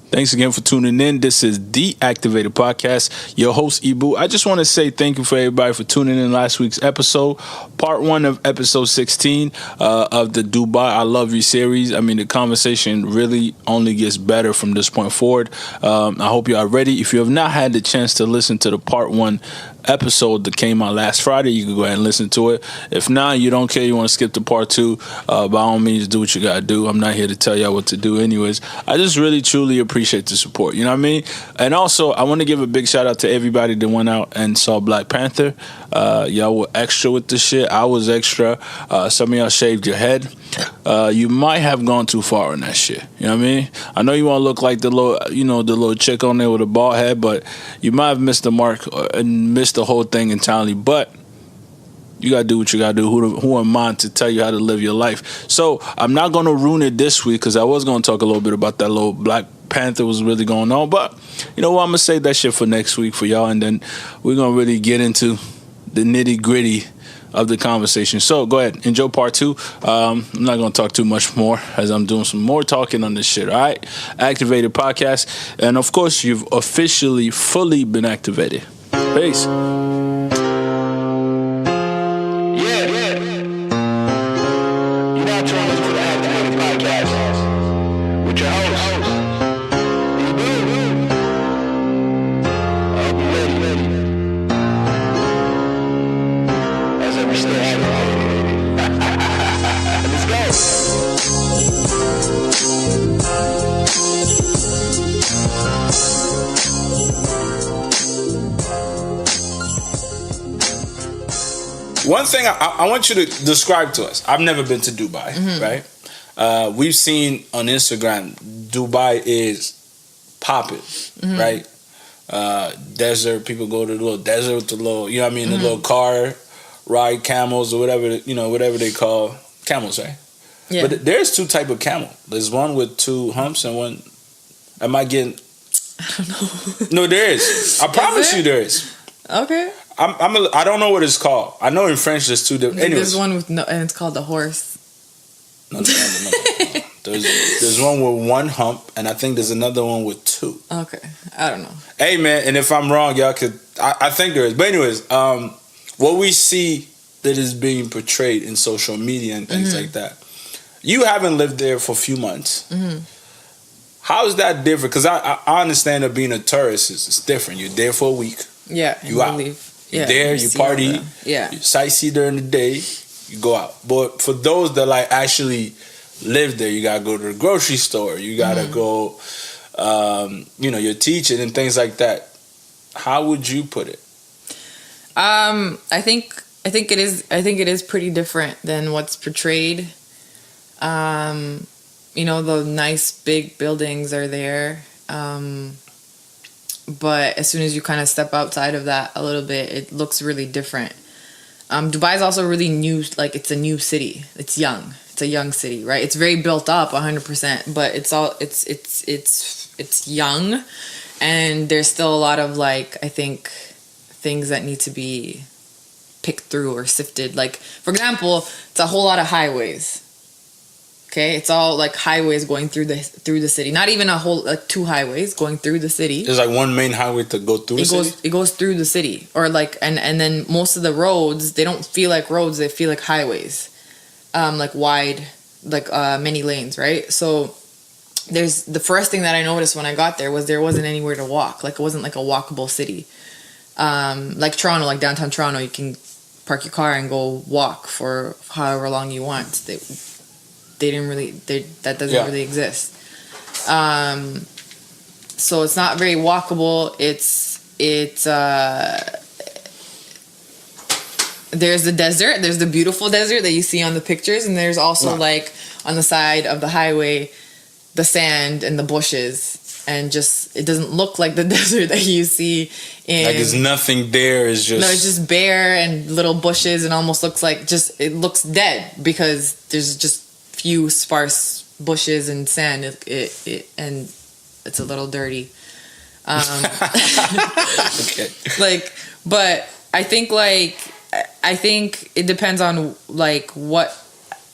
Thanks again for tuning in. This is The Activated Podcast. Your host, Ibu. I just want to say thank you for everybody for tuning in last week's episode, part 1 of episode 16 of the Dubai I Love You series. I mean, the conversation really only gets better from this point forward. I hope you are ready. If you have not had the chance to listen to the part 1 episode that came out last Friday, you can go ahead and listen to it. If not, you don't care, you want to skip to part 2, by all means, do what you gotta do. I'm not here to tell y'all what to do anyways. I just really truly appreciate the support, you know what I mean? And also, I want to give a big shout out to everybody that went out and saw Black Panther. Y'all were extra with the shit. I was extra. Some of y'all shaved your head. You might have gone too far on that shit, you know what I mean? I know you want to look like the little chick on there with a bald head, but you might have missed the mark and missed the whole thing entirely. But you gotta do what you gotta do. Who am I to tell you how to live your life? So I'm not gonna ruin it this week because I was gonna talk a little bit about that little Black Panther was really going on. But you know what? I'm gonna save that shit for next week for y'all, and then we're gonna really get into the nitty gritty of the conversation. So go ahead, enjoy part 2. I'm not gonna talk too much more as I'm doing some more talking on this shit. All right, Activated Podcast, and of course you've officially fully been activated. Peace. One thing I want you to describe to us. I've never been to Dubai, right? We've seen on Instagram, Dubai is popping, right? Desert, people go to the little desert with the little, you know what I mean, the little car ride camels or whatever, whatever they call camels, right? Yeah. But there's 2 type of camel. There's one with 2 humps and one. Am I getting? I don't know. No, there is. I promise you, there is. Okay. I don't know what it's called. I know in French there's 2 different. Anyways. There's one with no, and it's called the horse. No. There's one with 1 hump, and I think there's another one with 2. Okay, I don't know. Hey man, and if I'm wrong, y'all could. I think there is. But anyways, what we see that is being portrayed in social media and things like that. You haven't lived there for a few months. How is that different? Because I understand that being a tourist is different. You're there for a week. Yeah, you out. Leave. You're there, you party, you sightsee during the day, you go out. But for those that like actually live there, you gotta go to the grocery store, you gotta go, you're teaching and things like that. How would you put it? I think it is pretty different than what's portrayed. The nice big buildings are there. But as soon as you kind of step outside of that a little bit, it looks really different. Dubai is also really new. Like, it's a new city. It's young. It's a young city, right? It's very built up, 100%. But it's young, and there's still a lot of, like, I think, things that need to be picked through or sifted. Like, for example, it's a whole lot of highways. Okay, it's all like highways going through the city. Not even a whole, like, 2 highways going through the city. There's like one main highway to go through the city? It goes through the city. Or like, and then most of the roads, they don't feel like roads, they feel like highways. Like wide, like many lanes, right? So there's, the first thing that I noticed when I got there was there wasn't anywhere to walk. Like, it wasn't like a walkable city. Like Toronto, like downtown Toronto, you can park your car and go walk for however long you want. That doesn't really exist. So it's not very walkable. There's the desert. There's the beautiful desert that you see on the pictures, and there's also like on the side of the highway, the sand and the bushes, and just it doesn't look like the desert that you see in. Like, there's nothing there. It's just bare and little bushes, and almost looks like it looks dead because there's just few sparse bushes and sand. And it's a little dirty. Okay. Like, but I think it depends on like what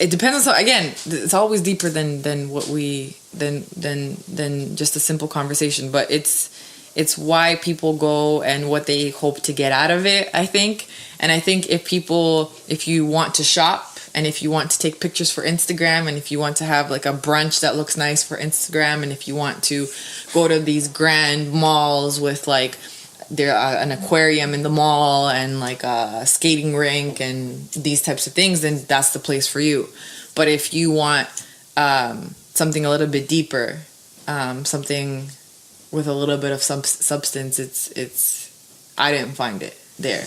it depends on, again, it's always deeper than what we than just a simple conversation, but it's why people go and what they hope to get out of it, I think. And I think if you want to shop, and if you want to take pictures for Instagram, and if you want to have like a brunch that looks nice for Instagram, and if you want to go to these grand malls with like there an aquarium in the mall and like a skating rink and these types of things, then that's the place for you. But if you want something a little bit deeper, something with a little bit of substance, it's I didn't find it there.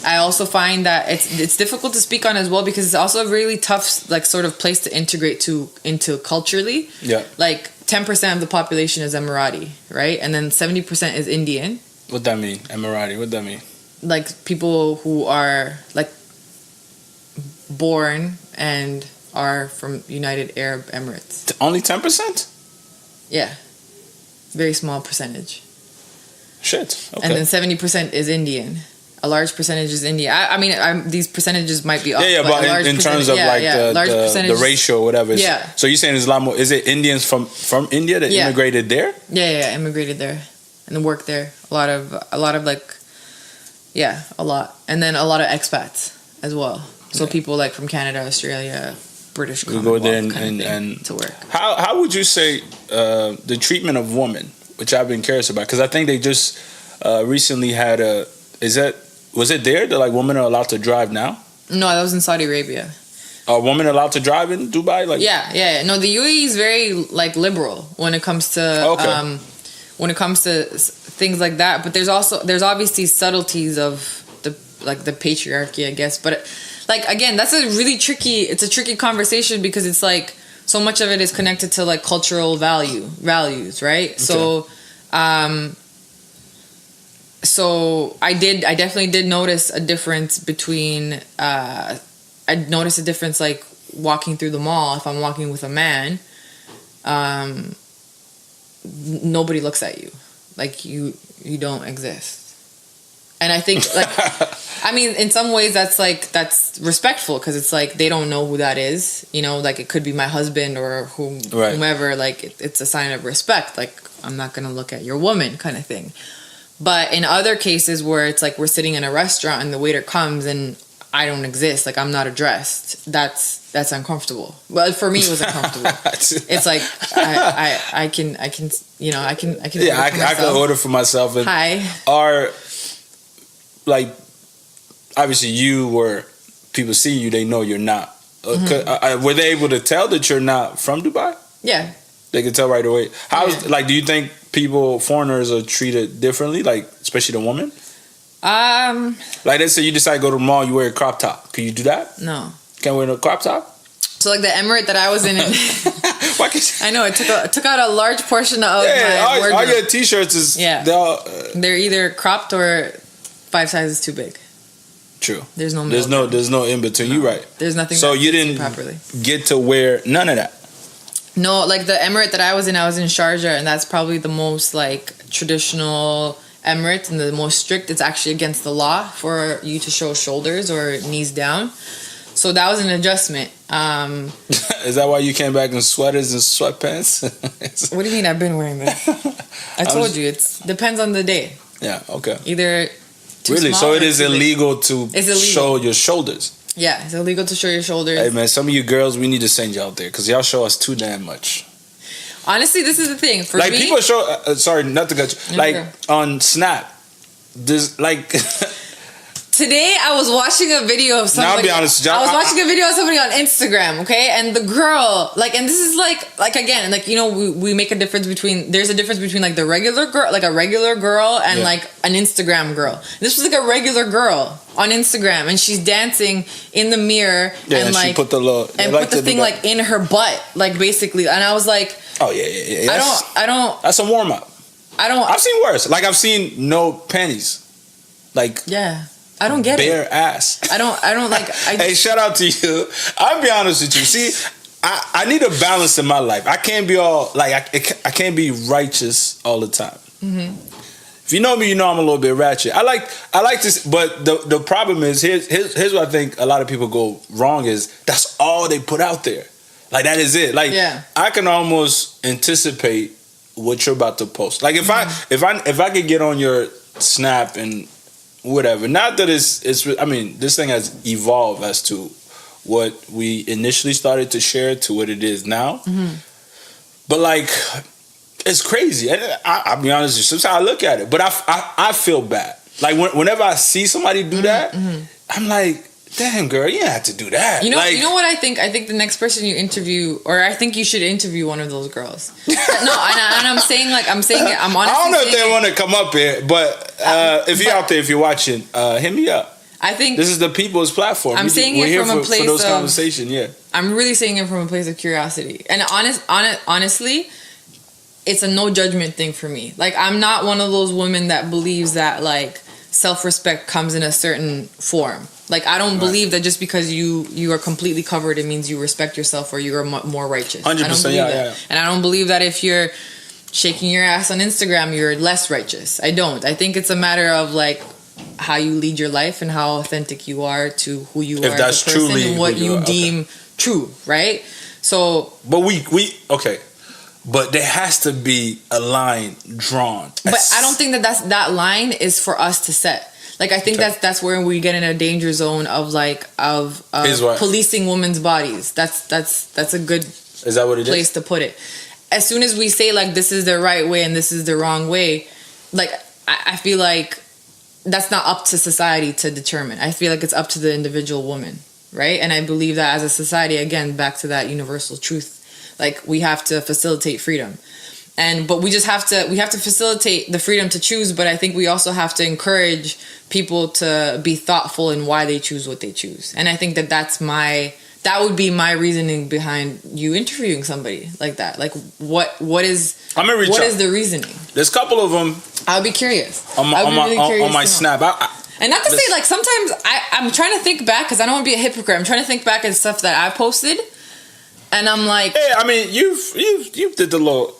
I also find that it's difficult to speak on as well, because it's also a really tough like sort of place to integrate into culturally. Yeah. Like 10% of the population is Emirati, right? And then 70% is Indian. What that mean? Emirati, what that mean? Like people who are like born and are from United Arab Emirates. Only 10%? Yeah. Very small percentage. Shit. Okay. And then 70% is Indian. A large percentage is Indian. I mean, these percentages might be up. Yeah, but in terms of like the ratio or whatever. Yeah. So you're saying there's a lot more. Is it Indians from India that immigrated there? Yeah, immigrated there and worked there. A lot of like, yeah, a lot. And then a lot of expats as well. So people like from Canada, Australia, British Commonwealth, go there and to work. How would you say the treatment of women, which I've been curious about, because I think they just recently had was it there that like women are allowed to drive now? No, that was in Saudi Arabia. Are women allowed to drive in Dubai? Like yeah. No, the UAE is very like liberal when it comes to things like that. But there's obviously subtleties of the patriarchy, I guess. But like again, that's a really tricky conversation, because it's like so much of it is connected to like cultural values, right? Okay. So I definitely did notice a difference between I noticed a difference like walking through the mall. If I'm walking with a man, nobody looks at you, like you don't exist. And I think like I mean in some ways that's respectful, because it's like they don't know who that is, you know, like it could be my husband or whomever, like it's a sign of respect, like I'm not gonna look at your woman kind of thing. But in other cases where it's like we're sitting in a restaurant and the waiter comes and I don't exist, like I'm not addressed, that's uncomfortable. Well, for me it was uncomfortable. It's like I can you know I can yeah I can order for myself. And hi. Are like obviously you were people see you, they know you're not. Were they able to tell that you're not from Dubai? Yeah, they could tell right away. Like do you think foreigners are treated differently, like especially the woman? Like let's say you decide to go to the mall, you wear a crop top. Can you do that? No. Can't wear no crop top? So like the emirate that I was in I know it took out a large portion of my wardrobe. All your t-shirts is they're either cropped or 5 sizes too big. True. There's no in between. No. You right. There's nothing. So you didn't properly get to wear none of that. No, like the emirate that I was in Sharjah, and that's probably the most like traditional emirate and the most strict. It's actually against the law for you to show shoulders or knees down. So that was an adjustment. Is that why you came back in sweaters and sweatpants? What do you mean I've been wearing that? I told you, it depends on the day. Yeah, okay. Either really? So it is illegal to show your shoulders? Yeah, it's illegal to show your shoulders. Hey man, some of you girls, we need to send you out there because y'all show us too damn much. Honestly, this is the thing. For like me, people show, sorry, not to cut you. Like on Snap, there's like... Today I was watching a video of somebody. Now I'll be honest, I was watching a video of somebody on Instagram, okay? And the girl, like, and this is like again, like, you know, we make a difference between, there's a difference between like the regular girl, like a regular girl and like an Instagram girl. This was like a regular girl on Instagram and she's dancing in the mirror and like, she put the thing like in her butt, like basically. And I was like, oh yeah. I don't. That's a warm up. I've seen worse. Like I've seen no panties. Like yeah. I don't get bare ass. I don't like. Hey, shout out to you. I'll be honest with you. See, I need a balance in my life. I can't be all like I can't be righteous all the time. Mm-hmm. If you know me, you know I'm a little bit ratchet. I like this, but the problem is here's what I think a lot of people go wrong is that's all they put out there. Like that is it. Like I can almost anticipate what you're about to post. Like if I could get on your Snap and whatever. Not that it's I mean, this thing has evolved as to what we initially started to share to what it is now. Mm-hmm. But like, it's crazy. I'll be honest with you. Sometimes I look at it, but I feel bad. Like whenever I see somebody do that, I'm like, damn girl, you didn't have to do that. You know what I think? I think the next person you interview, or I think you should interview one of those girls. No, and I'm saying it. I'm honestly. I don't know if they want to come up here, but if you're out there, if you're watching, hit me up. I think this is the people's platform. I'm saying it from a place for those of conversations. Yeah, I'm really saying it from a place of curiosity, and honestly, it's a no judgment thing for me. Like I'm not one of those women that believes that like self-respect comes in a certain form. Like I don't believe that just because you are completely covered, it means you respect yourself or you're more righteous. 100%. Yeah. And I don't believe that if you're shaking your ass on Instagram, you're less righteous. I don't. I think it's a matter of like how you lead your life and how authentic you are to who you are as a person and what you deem true, right? So, but we okay. But there has to be a line drawn. But I don't think that line is for us to set. Like I think that's where we get in a danger zone of policing women's bodies. That's a good is that what it place is? To put it. As soon as we say like this is the right way and this is the wrong way, like I feel like that's not up to society to determine. I feel like it's up to the individual woman, right? And I believe that as a society, again, back to that universal truth, like we have to facilitate freedom. But we have to facilitate the freedom to choose, but I think we also have to encourage people to be thoughtful in why they choose what they choose. And I think that would be my reasoning behind you interviewing somebody like that. Like what is the reasoning? There's a couple of them. I'll be curious. On my Snap. And not to say like sometimes I'm trying to think back because I don't want to be a hypocrite. I'm trying to think back at stuff that I posted, and I'm like, hey, I mean, you did the little,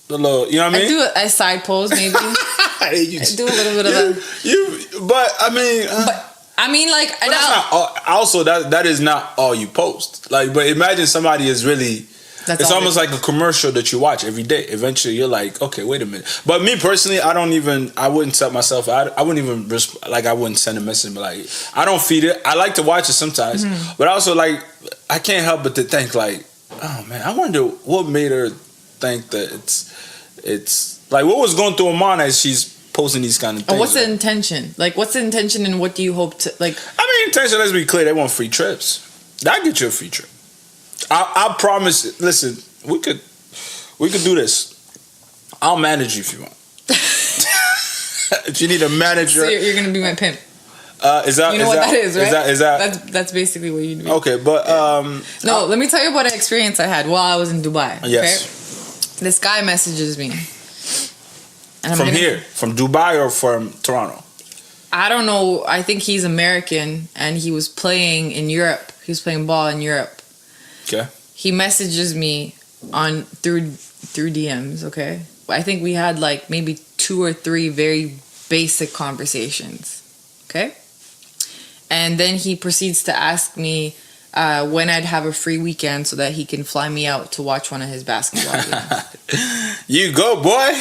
you know what I mean? I do a side pose maybe. I do a little bit of but I mean. I mean, like, but that's not all, also that is not all you post. Like, but imagine somebody is really. It's almost like a commercial that you watch every day. Eventually, you're like, okay, wait a minute. But me personally, I wouldn't set myself out. I wouldn't even I wouldn't send a message. But like, I don't feed it. I like to watch it sometimes, but also like, I can't help but to think like, oh man, I wonder what made her think that it's like what was going through her mind as she's posting these kind of things. What's the intention? Like, what's the intention, and what do you hope to like? I mean, intention. Let's be clear. They want free trips. That get you a free trip. I promise. Listen, we could do this. I'll manage you if you want. If you need a manager, so you're gonna be my pimp. Is that you know that is, right? Is that that's basically what you do? Okay, but no. Let me tell you about an experience I had while I was in Dubai. Yes. Okay? This guy messages me. And from Dubai or from Toronto? I don't know. I think he's American, and he was playing in Europe. He was playing ball in Europe. Okay. He messages me through DMs. Okay. I think we had like maybe 2 or 3 very basic conversations. Okay. And then he proceeds to ask me when I'd have a free weekend so that he can fly me out to watch one of his basketball games. You go, boy.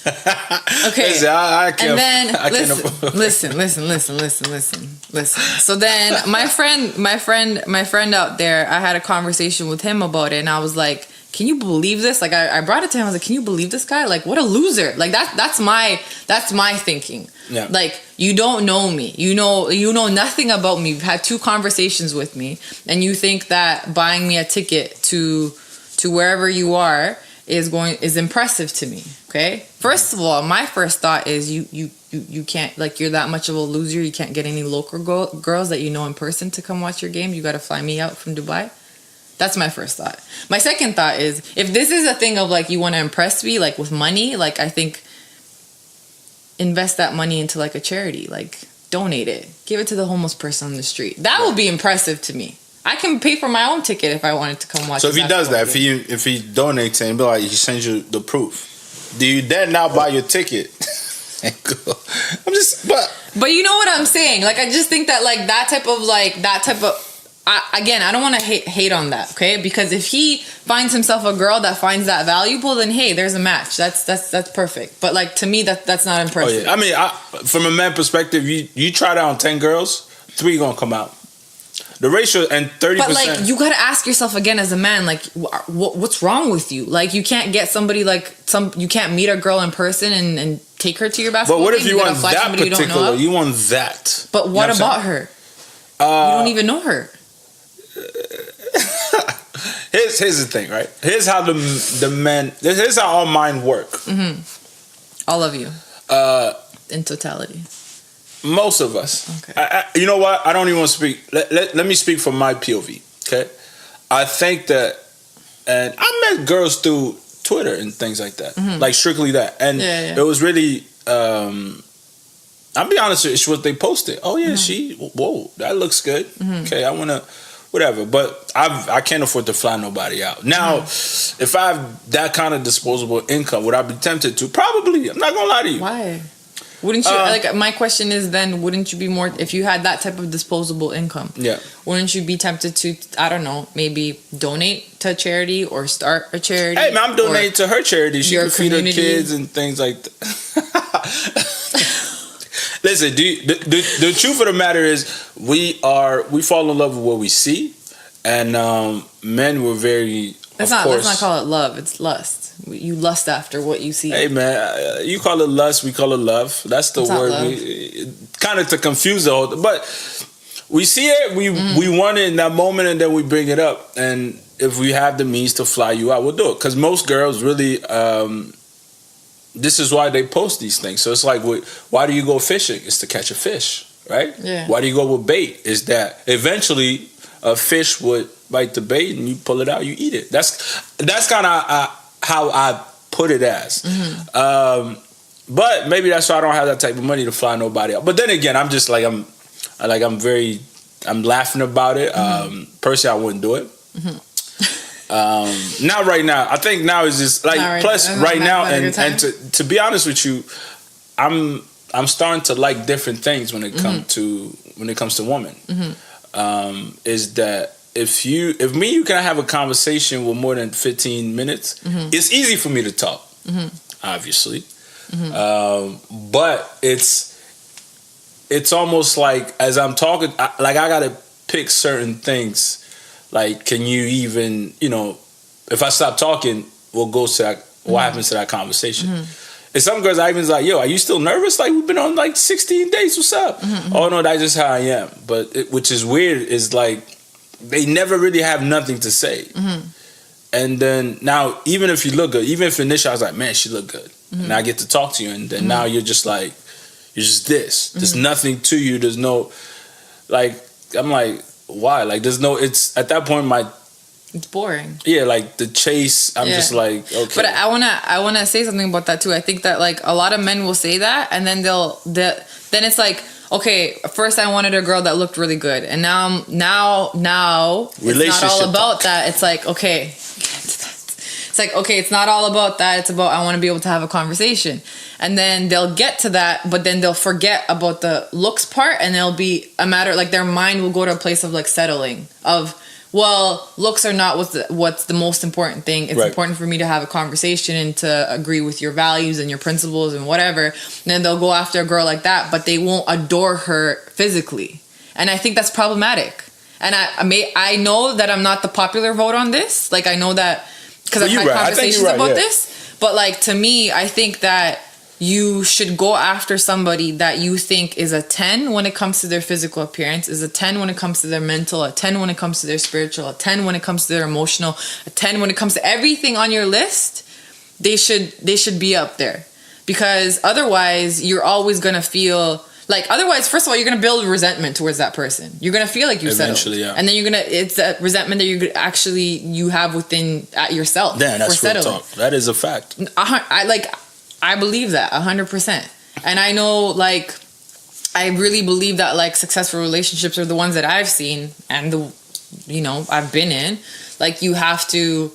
Okay. Listen, I can't, listen. So then my friend out there, I had a conversation with him about it, and I was like, can you believe this? Like I brought it to him. I was like, can you believe this guy? Like, what a loser. Like that's my thinking. Yeah. Like, you don't know me. You know nothing about me. You've had 2 conversations with me, and you think that buying me a ticket to wherever you are is impressive to me. Okay. First of all, my first thought is you can't, like, you're that much of a loser. You can't get any local girls that you know in person to come watch your game. You got to fly me out from Dubai. That's my first thought. My second thought is, if this is a thing of like you want to impress me, like with money, like I think invest that money into like a charity, like donate it, give it to the homeless person on the street. That would be impressive to me. I can pay for my own ticket if I wanted to come watch. So if he does that, if he donates and be like, he sends you the proof, do you then now buy your ticket? angle. But you know what I'm saying? Like, I just think that that type of again, I don't want to hate on that, okay? Because if he finds himself a girl that finds that valuable, then hey, there's a match. That's perfect. But like, to me, that's not impressive. Oh, yeah. I mean, from a man perspective, you try that on 10 girls, 3 gonna come out. The ratio and 30%. But like, you gotta ask yourself again as a man, like, what's wrong with you? Like, you can't get somebody you can't meet a girl in person and take her to your basketball. But what if game? you want that particular? You want that. But what about her? You don't even know her. Here's the thing, right? Here's how the men. Here's how our mind work. Mm-hmm. All of you. In totality. Most of us. Okay. You know what? I don't even want to speak. Let me speak from my POV. Okay. I think that, and I met girls through Twitter and things like that, like strictly that, and it was really. I'll be honest with you, it's what they posted. Oh yeah, whoa, that looks good. Okay, I wanna. Whatever, but I can't afford to fly nobody out. Now, if I have that kind of disposable income, would I be tempted to? Probably. I'm not gonna lie to you. Why? Wouldn't you my question is then, wouldn't you be more, if you had that type of disposable income? Yeah. Wouldn't you be tempted to, I don't know, maybe donate to a charity or start a charity? Hey man, I'm donating to her charity. She can feed her kids and things like that. Listen, the truth of the matter is we fall in love with what we see, and men were very. Let's not call it love. It's lust. You lust after what you see. Hey man, you call it lust, we call it love. That's the word. Kind of to confuse the whole. But we see it, we want it in that moment, and then we bring it up. And if we have the means to fly you out, we'll do it. Because most girls really. This is why they post these things. So it's like, why do you go fishing? It's to catch a fish, right? Yeah. Why do you go with bait? Is that eventually a fish would bite the bait and you pull it out, you eat it. That's kind of how I put it as. But maybe that's why I don't have that type of money to fly nobody out. But then again, I'm just like I'm laughing about it. Personally, I wouldn't do it. Not right now. I think now is just like right now and to be honest with you, I'm starting to like different things when it comes to women. Is that if you can have a conversation with more than 15 minutes, it's easy for me to talk. Obviously. But it's almost like as I'm talking, I gotta pick certain things. Like, can you even, if I stop talking, we'll go to that, what happens to that conversation? And some girls, I even like, yo, are you still nervous? Like, we've been on like 16 dates, what's up? Oh, no, that's just how I am. But which is weird is like, they never really have nothing to say. And then now, even if you look good, even if initially I was like, man, she look good. And I get to talk to you. And then now you're just like, you're just this. There's nothing to you. There's no, like, I'm like, why? Like, there's no, it's at that point, it's boring. Yeah, like the chase, I'm just like, okay. But I wanna say something about that too. I think that like a lot of men will say that, and then then it's like, okay, first I wanted a girl that looked really good, and now it's not all about that. It's like, okay, it's not all about that. It's about, I want to be able to have a conversation. And then they'll get to that, but then they'll forget about the looks part, and it'll be a matter, like their mind will go to a place of like settling of, well, looks are not what's the most important thing. It's important for me to have a conversation and to agree with your values and your principles and whatever. And then they'll go after a girl like that, but they won't adore her physically. And I think that's problematic. And I know that I'm not the popular vote on this. Like, I know that because I've had conversations about this. But like, to me, I think that you should go after somebody that you think is a 10 when it comes to their physical appearance, is a 10 when it comes to their mental, a 10 when it comes to their spiritual, a 10 when it comes to their emotional, a 10 when it comes to everything on your list. They should be up there, because otherwise you're always going to feel like, first of all, you're going to build resentment towards that person. You're going to feel like you settled. Yeah. And then it's that resentment that you have within yourself. Yeah, that's real talk. That is a fact. I believe that 100%. And I know, like, I really believe that, like, successful relationships are the ones that I've seen and I've been in. Like, you have to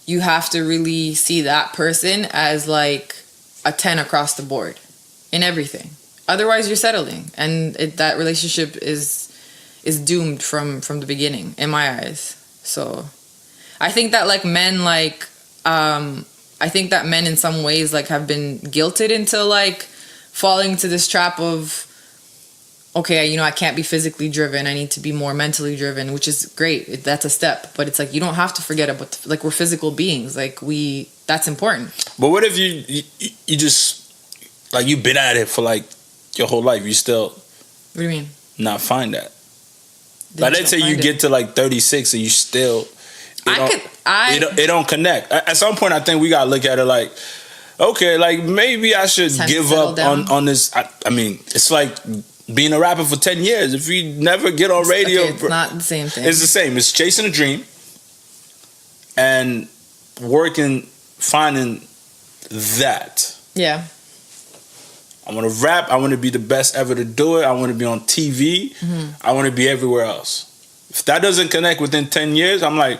really see that person as like a 10 across the board. in everything. Otherwise, you're settling, and that relationship is doomed from the beginning, in my eyes. So, I think that like men, like I think that men in some ways like have been guilted into like falling into this trap of, okay, you know, I can't be physically driven. I need to be more mentally driven, which is great. That's a step, but it's like you don't have to forget about like we're physical beings. Like that's important. But what if you just like you've been at it for like your whole life? You still What do you mean? not find that? Like let's say you get to like 36 and you still it don't connect. At some point, I think we gotta look at it like, okay, like maybe I should give up on this. I mean, it's like being a rapper for 10 years. If you never get on radio, it's not the same thing. It's the same. It's chasing a dream and working, finding that. Yeah. I want to rap. I want to be the best ever to do it. I want to be on TV. Mm-hmm. I want to be everywhere else. If that doesn't connect within 10 years, I'm like,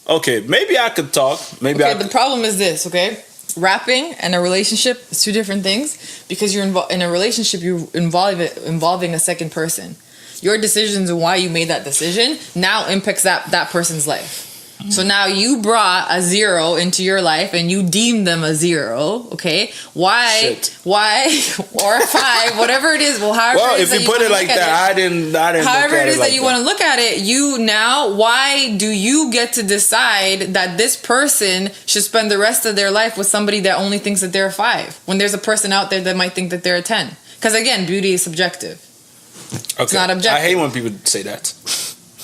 okay, maybe I could talk. The problem is this, okay? Rapping and a relationship is two different things, because you're in a relationship, you're involving a second person. Your decisions and why you made that decision now impacts that person's life. So now you brought a 0 into your life and you deemed them a 0, okay? Why or a 5, whatever it is. Well, if you put it like that, I didn't. However it is that you want to look at it, why do you get to decide that this person should spend the rest of their life with somebody that only thinks that they're a 5 when there's a person out there that might think that they're a 10? Because again, beauty is subjective. Okay. It's not objective. I hate when people say that.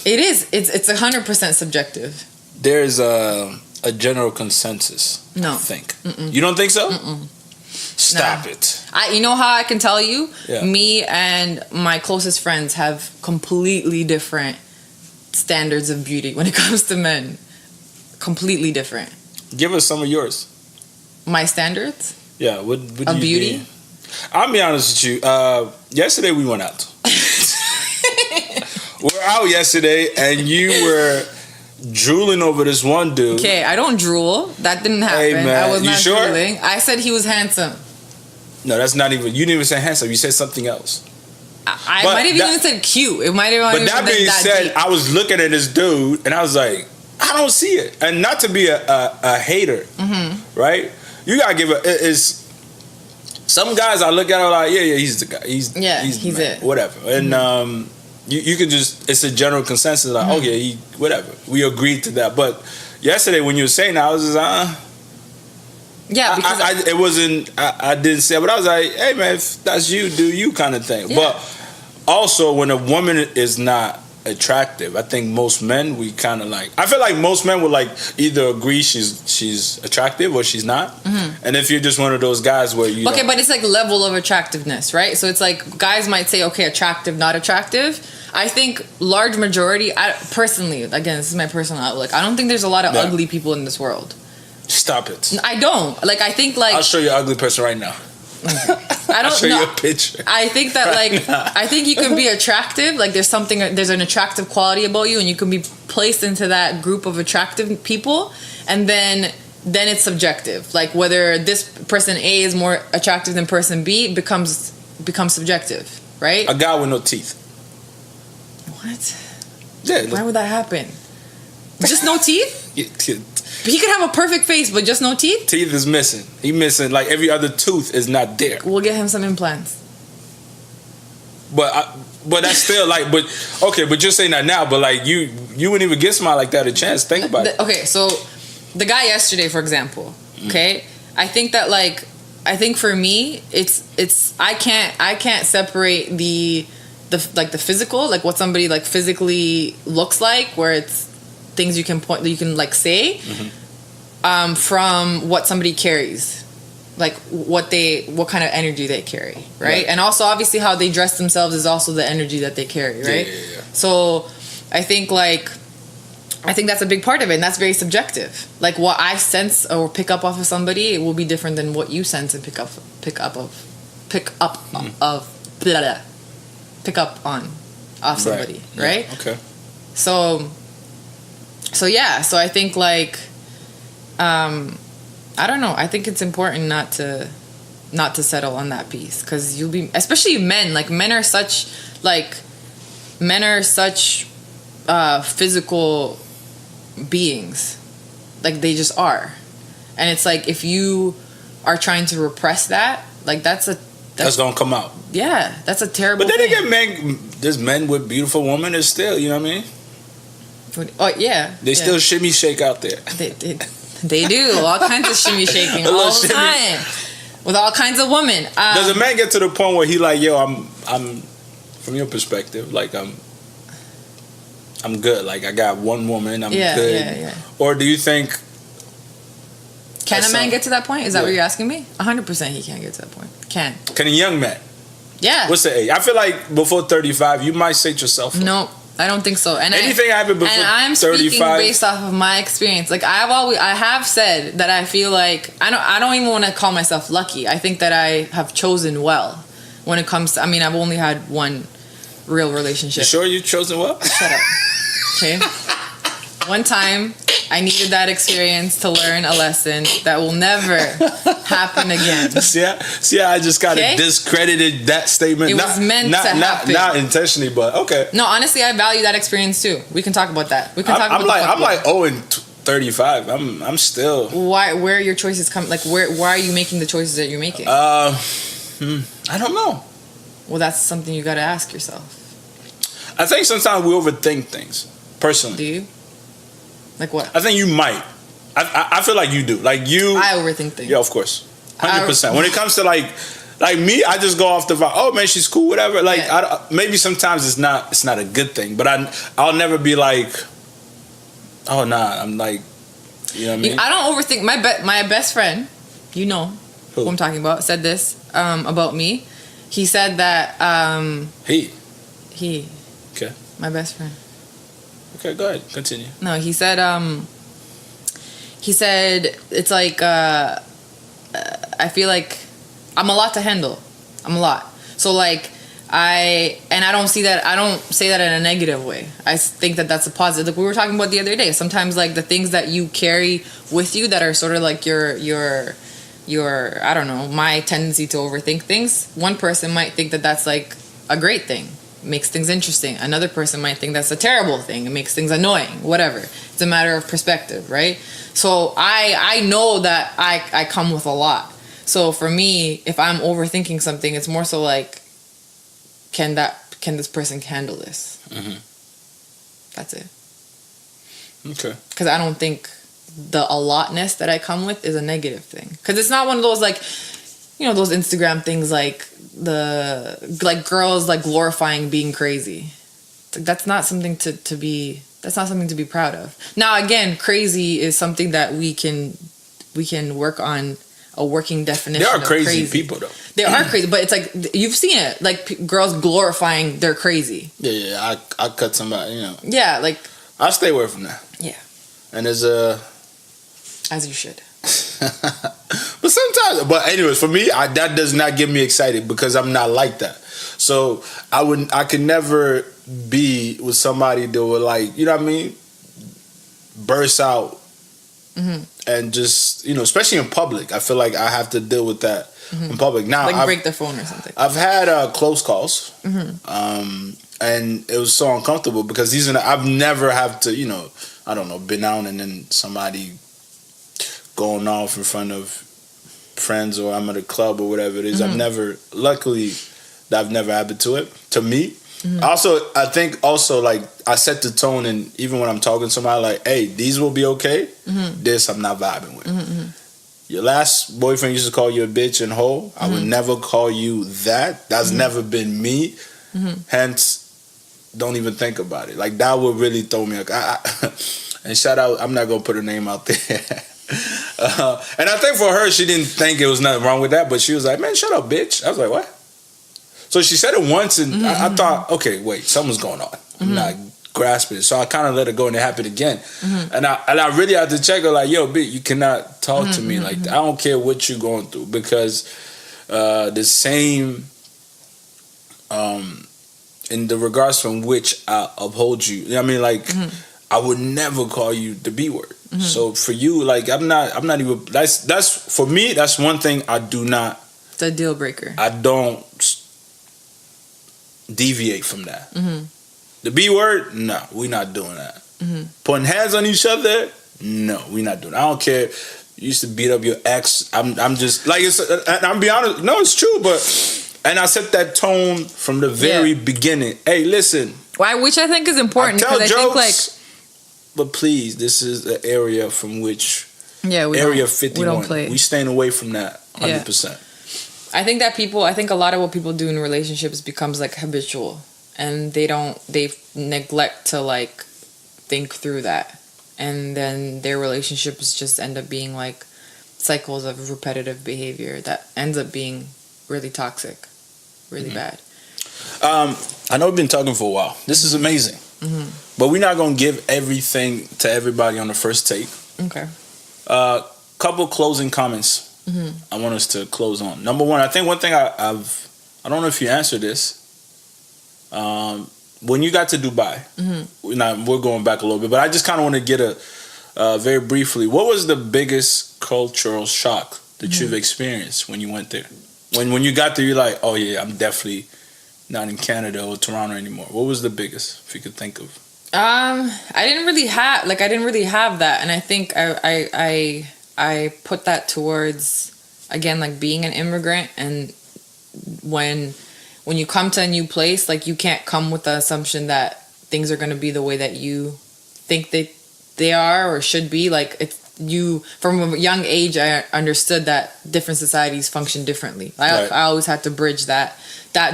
It is. It's 100% subjective. There's a general consensus. No. I think. You don't think so? Stop it. You know how I can tell you? Yeah. Me and my closest friends have completely different standards of beauty when it comes to men. Completely different. Give us some of yours. My standards? Yeah. What of beauty? I'll be honest with you. Yesterday we went out. We were out yesterday and you were drooling over this one dude. Okay, I don't drool. That didn't happen. Hey, man. I was not sure? drooling. I said he was handsome. No, that's not even. You didn't even say handsome. You said something else. I might have even said cute. It might have. But that being said, deep. I was looking at this dude and I was like, I don't see it. And not to be a hater, right? You gotta give Is some guys I look at are like, yeah, he's the guy. He's it. Whatever. And You could just, it's a general consensus like, okay, whatever. We agreed to that. But yesterday when you were saying that, I was just, yeah, because I didn't say it, but I was like, hey man, if that's you, do you kind of thing. Yeah. But also when a woman is not attractive, I think most men, we kind of like, I feel like most men would like either agree she's attractive or she's not. And if you're just one of those guys where you but it's like level of attractiveness, right? So it's like guys might say, okay, attractive, not attractive. I think large majority, personally, again, this is my personal outlook, I don't think there's a lot of ugly people in this world. Stop it. I don't. Like, I think like... I'll show you an ugly person right now. I don't I'll show you a picture. I think that like, I think you can be attractive. Like there's an attractive quality about you and you can be placed into that group of attractive people. And then it's subjective. Like whether this person A is more attractive than person B becomes subjective, right? A guy with no teeth. What? Yeah. Why would that happen? Just no teeth? He could have a perfect face, but just no teeth? Teeth is missing. He missing, like every other tooth is not there. We'll get him some implants. But that's still like, but you're saying that now, but like you wouldn't even give somebody like that a chance. Think about it. Okay, so the guy yesterday, for example, okay? I think that like, for me, it's I can't separate the physical, like what somebody like physically looks like, where it's things you can point, that you can like say, from what somebody carries, like what kind of energy they carry, right? And also obviously how they dress themselves is also the energy that they carry, right? Yeah. So I think that's a big part of it, and that's very subjective. Like what I sense or pick up off of somebody, it will be different than what you sense and pick up on off somebody, right? Yeah. Okay. So yeah, so I think like, I don't know. I think it's important not to not to settle on that piece, because you'll be, especially men, like men are such physical beings, like they just are, and it's like if you are trying to repress that, like that's gonna come out. Yeah, that's a terrible. But then thing. again, there's men with beautiful women. There's still, you know what I mean? Oh yeah, they still shimmy shake out there. They do all kinds of shimmy shaking all the time with all kinds of women. Does a man get to the point where he like, yo, I'm from your perspective, like I'm good. Like I got one woman, I'm good. Yeah. Or do you think? Can a man get to that point? Is that what you're asking me? 100% he can get to that point. Can a young man? Yeah. What's the age? I feel like before 35, you might set yourself up. No, I don't think so. And anything happened before 35? And I'm speaking based off of my experience. Like I have said that I feel like I don't even want to call myself lucky. I think that I have chosen well when it comes to, I mean, I've only had one real relationship. You sure you've chosen well? Shut up. Okay. One time, I needed that experience to learn a lesson that will never happen again. See, I just kind of discredited that statement. It was meant to happen. Not intentionally, but okay. No, honestly, I value that experience too. We can talk about that. We can talk about. I'm like 35. I'm still. Why? Where are your choices come? Like why are you making the choices that you're making? I don't know. Well, that's something you got to ask yourself. I think sometimes we overthink things. Personally, do you? Like what? I think you might. I feel like you do. Like you. I overthink things. Yeah, of course. 100%. When it comes to like me, I just go off the vibe. Oh man, she's cool, whatever. Like maybe sometimes it's not a good thing, but I'll never be like, oh nah. I'm like, you know what I mean? I don't overthink. My best friend, you know who I'm talking about, said this about me. He said that He. Okay. My best friend. Okay, go ahead. Continue. No, he said it's like I feel like I'm a lot to handle. I'm a lot. So like I don't say that in a negative way. I think that that's a positive. Like we were talking about the other day. Sometimes like the things that you carry with you that are sort of like your I don't know, my tendency to overthink things. One person might think that that's like a great thing. Makes things interesting. Another person might think that's a terrible thing. It makes things annoying. Whatever. It's a matter of perspective, right? So I know that I come with a lot. So for me, if I'm overthinking something, it's more so like, can this person handle this? Mm-hmm. That's it. Okay. Because I don't think the allotness that I come with is a negative thing. Because it's not one of those like, you know, those Instagram things like girls like glorifying being crazy. Like, that's not something to be proud of. Now again, crazy is something that we can work on a working definition. There are crazy people though. There are crazy, but it's like you've seen it, like girls glorifying they're crazy. Yeah. I cut somebody, you know. Yeah, like I stay away from that. Yeah. And there's as you should. But sometimes, but anyways, for me, that does not get me excited because I'm not like that. So I could never be with somebody that would like, you know what I mean, burst out and just, you know, especially in public. I feel like I have to deal with that in public. Now, like break their phone or something. I've had close calls, and it was so uncomfortable because I've never have to, you know, I don't know, been out and then somebody going off in front of friends or I'm at a club or whatever it is. Luckily, I've never happened to me. Also, I think also like I set the tone, and even when I'm talking to somebody, like, hey, these will be okay. This I'm not vibing with. Your last boyfriend used to call you a bitch and hoe. I would never call you that. That's never been me. Hence, don't even think about it. Like that would really throw me. And shout out, I'm not gonna put her name out there. And I think for her, she didn't think it was nothing wrong with that, but she was like, man, shut up, bitch. I was like, what? So she said it once, and I thought, okay, wait, something's going on. I'm not grasping it. So I kind of let it go, and it happened again. And I really had to check her, like, yo, bitch, you cannot talk to me like that. I don't care what you're going through, because the same, in the regards from which I uphold you, you know what I mean? Like, I would never call you the B word. So for you, like, I'm not even, that's for me, that's one thing I do not It's a deal breaker. I don't deviate from that. The B word, no, we're not doing that. Putting hands on each other, no, we're not doing that. I don't care. You used to beat up your ex. I'm just like, I'm be honest. No, it's true, and I set that tone from the very beginning. Hey, listen. Which I think is important because I think like. But please, this is the area from which. Yeah, Area 51. We don't play. We staying away from that 100%. I think a lot of what people do in relationships becomes like habitual, and they neglect to like think through that, and then their relationships just end up being like cycles of repetitive behavior that ends up being really toxic, really bad. I know we've been talking for a while. This is amazing, but we're not gonna give everything to everybody on the first take. Okay. Couple closing comments. I want us to close on. Number one, I think one thing I don't know if you answered this. When you got to Dubai, we're going back a little bit, but I just kind of want to get a very briefly. What was the biggest cultural shock that you've experienced when you went there? When you got there, you're like, oh yeah, I'm definitely not in Canada or Toronto anymore. What was the biggest, if you could think of? I didn't really have that, and I think I put that towards, again, like being an immigrant, and when you come to a new place, like you can't come with the assumption that things are going to be the way that you think they are or should be. Like from a young age, I understood that different societies function differently. I always had to bridge that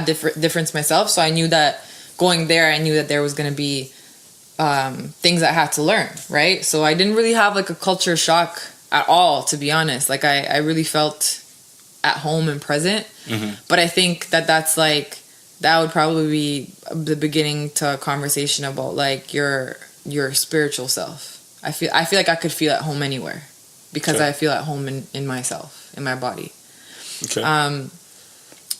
difference myself, so I knew that going there, I knew that there was going to be things I had to learn, right? So I didn't really have like a culture shock at all, to be honest. Like I really felt at home and present. But I think that would probably be the beginning to a conversation about like your spiritual self. I feel like I could feel at home anywhere because I feel at home in myself, in my body. Okay.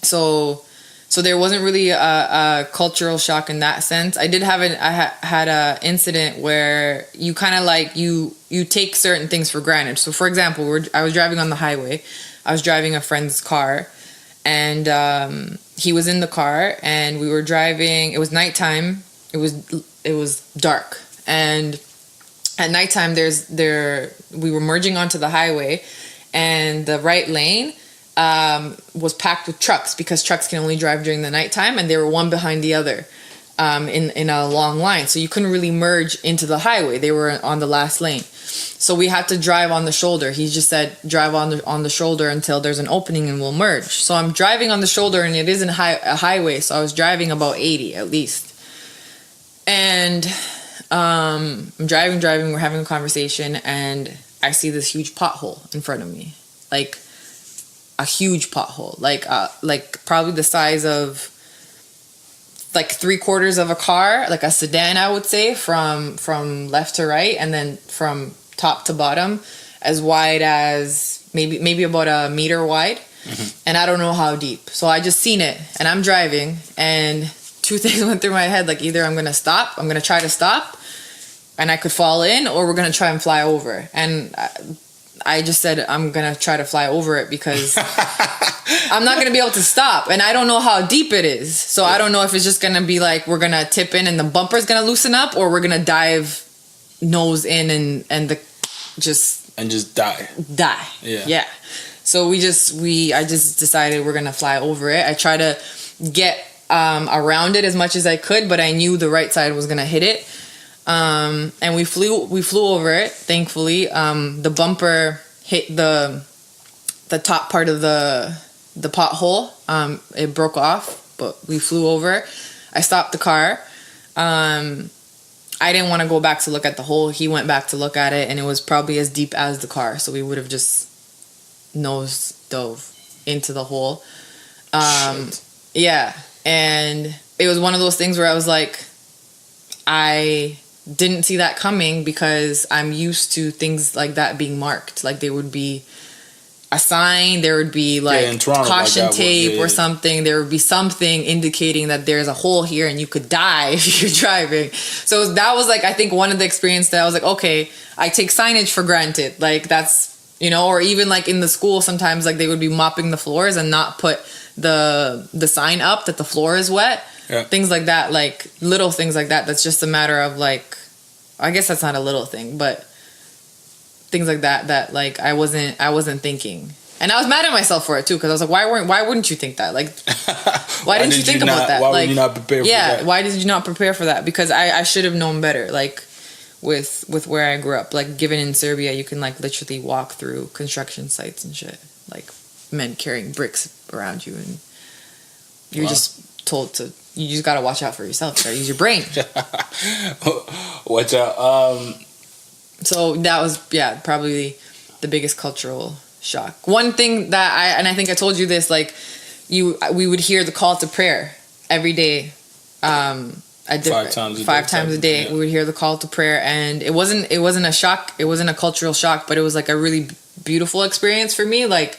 So there wasn't really a cultural shock in that sense. I did have had a incident where you kind of like you take certain things for granted. So for example, I was driving on the highway. I was driving a friend's car, and he was in the car, and we were driving. It was nighttime. It was dark, and at nighttime we were merging onto the highway, and the right lane was packed with trucks because trucks can only drive during the nighttime, and they were one behind the other in a long line. So you couldn't really merge into the highway. They were on the last lane. So we had to drive on the shoulder. He just said, drive on the shoulder until there's an opening and we'll merge. So I'm driving on the shoulder, and it isn't a highway. So I was driving about 80 at least. And I'm driving, we're having a conversation, and I see this huge pothole in front of me. Like a huge pothole, like probably the size of like 3/4 of a car, like a sedan, I would say, from left to right, and then from top to bottom, as wide as maybe about a meter wide, and I don't know how deep. So I just seen it, and I'm driving, and two things went through my head: like either I'm gonna try to stop, and I could fall in, or we're gonna try and fly over. And I just said I'm gonna try to fly over it because I'm not gonna be able to stop, and I don't know how deep it is. So I don't know if it's just gonna be like we're gonna tip in and the bumper's gonna loosen up, or we're gonna dive nose in and just die. Yeah. So I just decided we're gonna fly over it. I tried to get around it as much as I could, but I knew the right side was gonna hit it. And we flew over it. Thankfully, the bumper hit the top part of the pothole. It broke off, but we flew over. I stopped the car. I didn't want to go back to look at the hole. He went back to look at it, and it was probably as deep as the car. So we would have just nose dove into the hole. Yeah, and it was one of those things where I was like, I didn't see that coming because I'm used to things like that being marked. Like there would be a sign, there would be like caution tape or something. There would be something indicating that there's a hole here and you could die if you're driving. So that was like, I think one of the experiences that I was like, okay, I take signage for granted. Like that's, you know, or even like in the school, sometimes like they would be mopping the floors and not put the sign up that the floor is wet. Yeah. Things like that, like little things like that. That's just a matter of like, I guess that's not a little thing, but things like that like I wasn't thinking. And I was mad at myself for it too, because I was like, why wouldn't you think that? Like, why didn't you think about that? Why like, were you not prepared for that? Yeah, why did you not prepare for that? Because I should have known better. Like with where I grew up, like given in Serbia, you can like literally walk through construction sites and shit, like men carrying bricks around you, and you're just told to. You just gotta watch out for yourself. You gotta use your brain. Watch out. So that was probably the biggest cultural shock. One thing that I think I told you this, like we would hear the call to prayer every day. Five times a day. Yeah. We would hear the call to prayer, and it wasn't a shock. It wasn't a cultural shock, but it was like a really beautiful experience for me. Like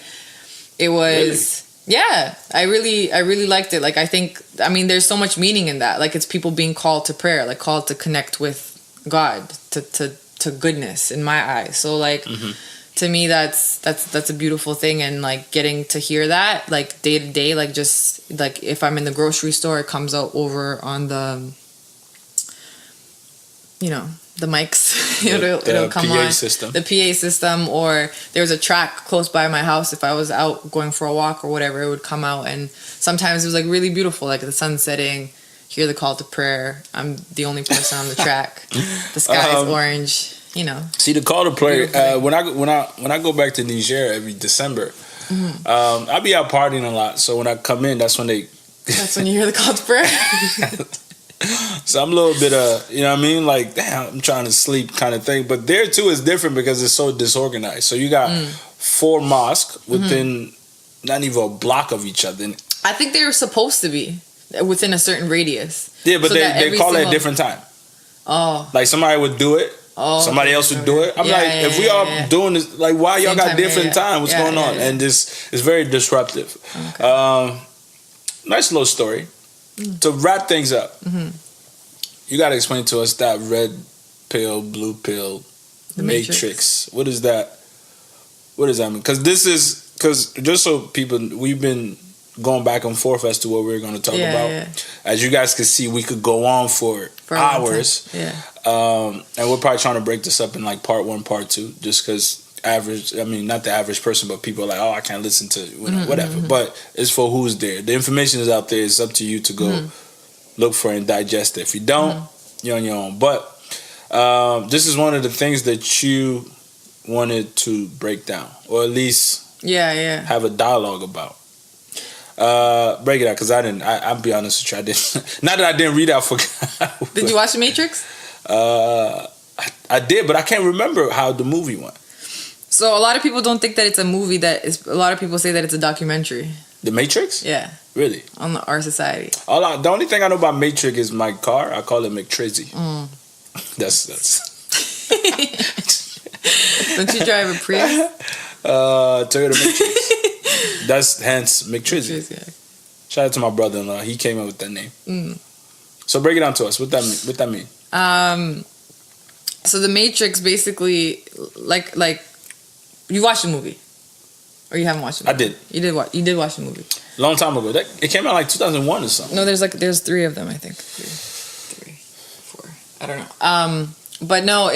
it was. Really? Yeah, I really liked it. Like, I mean, there's so much meaning in that. Like, it's people being called to prayer, like called to connect with God, to goodness in my eyes. So like, to me, that's a beautiful thing. And like getting to hear that like day to day, like just like if I'm in the grocery store, it comes out over on the, you know, the mics. it'll come PA on system. The PA system, or there's a track close by my house. If I was out going for a walk or whatever, it would come out. And sometimes it was like really beautiful, like the sun setting, hear the call to prayer. I'm the only person on the track. The sky is orange, you know. See, the call to prayer, when I go back to Niger every December, I'll be out partying a lot. So when I come in, that's when you hear the call to prayer. So I'm a little bit you know what I mean? Like, damn, I'm trying to sleep kind of thing. But there too is different because it's so disorganized. So you got 4 mosques within not even a block of each other. I think they were supposed to be within a certain radius. Yeah, but they call it at a different time. Oh. Like somebody would do it. Oh, somebody else would do it. I'm if we all doing this, like why y'all got different time? What's going on? And this is very disruptive. Okay. Nice little story. To wrap things up, you got to explain to us that red pill, blue pill, the Matrix. What is that? What does that mean? Because just so people, we've been going back and forth as to what we're going to talk about. Yeah. As you guys can see, we could go on for hours. Yeah. And we're probably trying to break this up in like part 1, part 2, just because not the average person, but people are like, oh, I can't listen to whatever. But it's for who's there. The information is out there. It's up to you to go look for it and digest it. If you don't, you're on your own. But this is one of the things that you wanted to break down, or at least have a dialogue about. Break it out, because I'll be honest with you, I didn't. Not that I didn't read out for. Did you watch The Matrix? I did, but I can't remember how the movie went. So a lot of people don't think that it's a movie. A lot of people say that it's a documentary. The Matrix? Yeah. Really? On our society. The only thing I know about Matrix is my car. I call it McTrizzy. That's. Don't you drive a Prius? Toyota Matrix. That's hence McTrizzy. Shout out to my brother-in-law. He came up with that name. So break it down to us. What that mean? So The Matrix basically, like you watched the movie, or you haven't watched the movie? I did. You did watch the movie. Long time ago. It came out like 2001 or something. No, there's 3 of them, I think. 3, 4. I don't know. But no,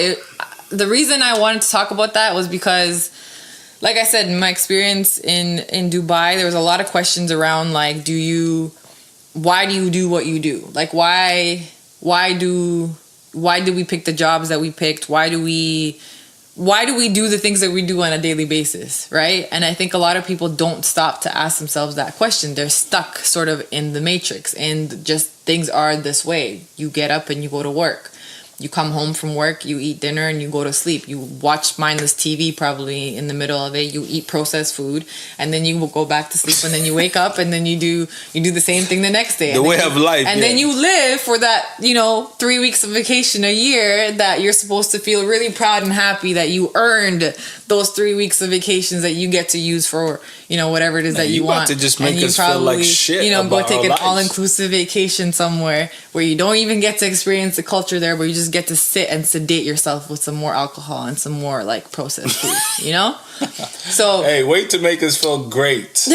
the reason I wanted to talk about that was because, like I said, in my experience in Dubai, there was a lot of questions around like, why do you do what you do? Like, why do we pick the jobs that we picked? Why do we do the things that we do on a daily basis, right? And I think a lot of people don't stop to ask themselves that question. They're stuck sort of in the matrix, and just things are this way. You get up and you go to work. You come home from work, you eat dinner, and you go to sleep. You watch mindless TV probably in the middle of it. You eat processed food, and then you will go back to sleep, and then you wake up, and then you do the same thing the next day. The way of life. And then you live for that, 3 weeks of vacation a year that you're supposed to feel really proud and happy that you earned those 3 weeks of vacations that you get to use for, whatever it is that you want. To just make us feel like shit. Go take an all-inclusive vacation somewhere where you don't even get to experience the culture there, but you just just get to sit and sedate yourself with some more alcohol and some more like processed food, you know? So hey, wait to make us feel great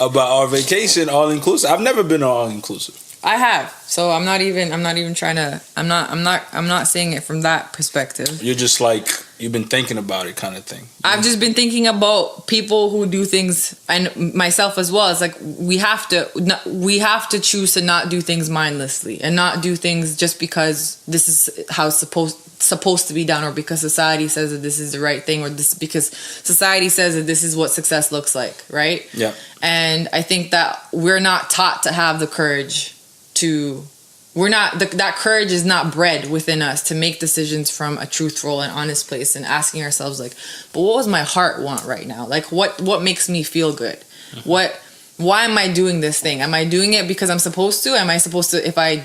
about our vacation, all inclusive. I've never been all inclusive. I have. So I'm not even trying to, I'm not saying it from that perspective. You're just like, you've been thinking about it kind of thing. I've just been thinking about people who do things, and myself as well. It's like we have to choose to not do things mindlessly and not do things just because this is how it's supposed to be done, or because society says that this is the right thing, or this because society says that this is what success looks like, right? Yeah. And I think that we're not taught to have the courage that courage is not bred within us to make decisions from a truthful and honest place, and asking ourselves like, but what does my heart want right now? Like what makes me feel good? Mm-hmm. Why am I doing this thing? Am I doing it because I'm supposed to? Am I supposed to, if I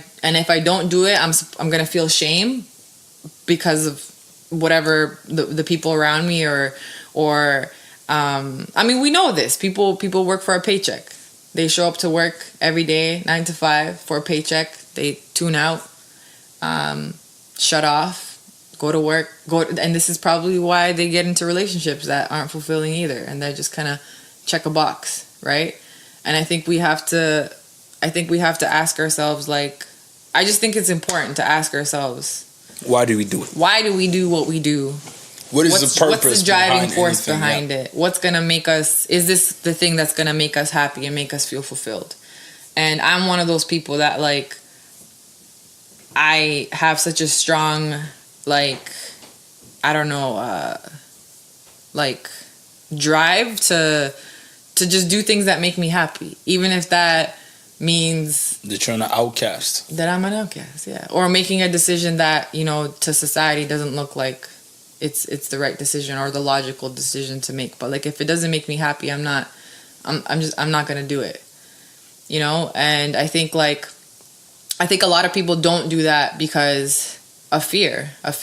don't do it, I'm going to feel shame because of whatever the people around me or I mean, we know this. People work for a paycheck. They show up to work every day, 9 to 5 for a paycheck. They tune out, shut off, go to work, and this is probably why they get into relationships that aren't fulfilling either, and they just kind of check a box, right? And I think we have to ask ourselves, like, I just think it's important to ask ourselves, why do we do it? Why do we do what we do? What's the purpose? What's the driving force behind it? What's gonna make us? Is this the thing that's gonna make us happy and make us feel fulfilled? And I'm one of those people that, like, I have such a strong, like, I don't know, like, drive to just do things that make me happy, even if that means that you're an outcast. That I'm an outcast, yeah, or making a decision that, you know, to society doesn't look like it's the right decision or the logical decision to make. But like, if it doesn't make me happy, I'm not gonna do it, you know. And I think a lot of people don't do that because of fear of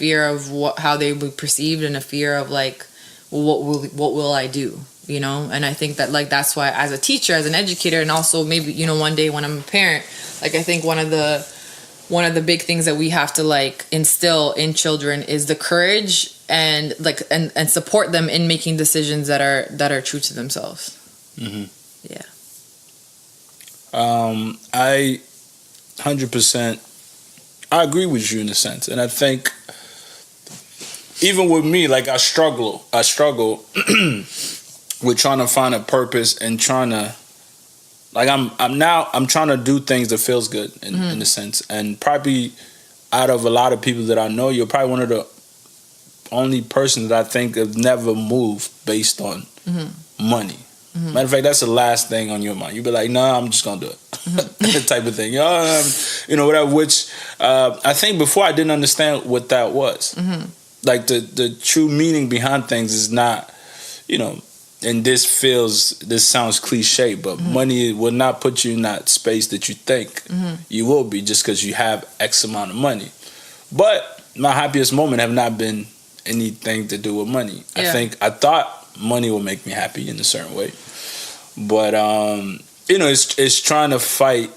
how they will be perceived, and a fear of like, well, what will I do, you know. And I think that, like, that's why, as a teacher, as an educator, and also maybe, you know, one day when I'm a parent, like, I think one of the big things that we have to, like, instill in children is the courage and, like, and support them in making decisions that are true to themselves. Mm-hmm. Yeah. I 100%, I agree with you in a sense, and I think even with me, like, I struggle with trying to find a purpose and trying to, like, I'm trying to do things that feels good in a sense. And probably out of a lot of people that I know, you're probably one of the only persons that I think have never moved based on money. Mm-hmm. Matter of fact, that's the last thing on your mind. You'd be like, nah, I'm just gonna do it. That type of thing. You know, whatever. Which I think before I didn't understand what that was. Mm-hmm. Like, the true meaning behind things is not, you know, and this sounds cliche, but money will not put you in that space that you think you will be just because you have X amount of money. But my happiest moment have not been anything to do with money. Yeah. I thought money will make me happy in a certain way, but you know, it's trying to fight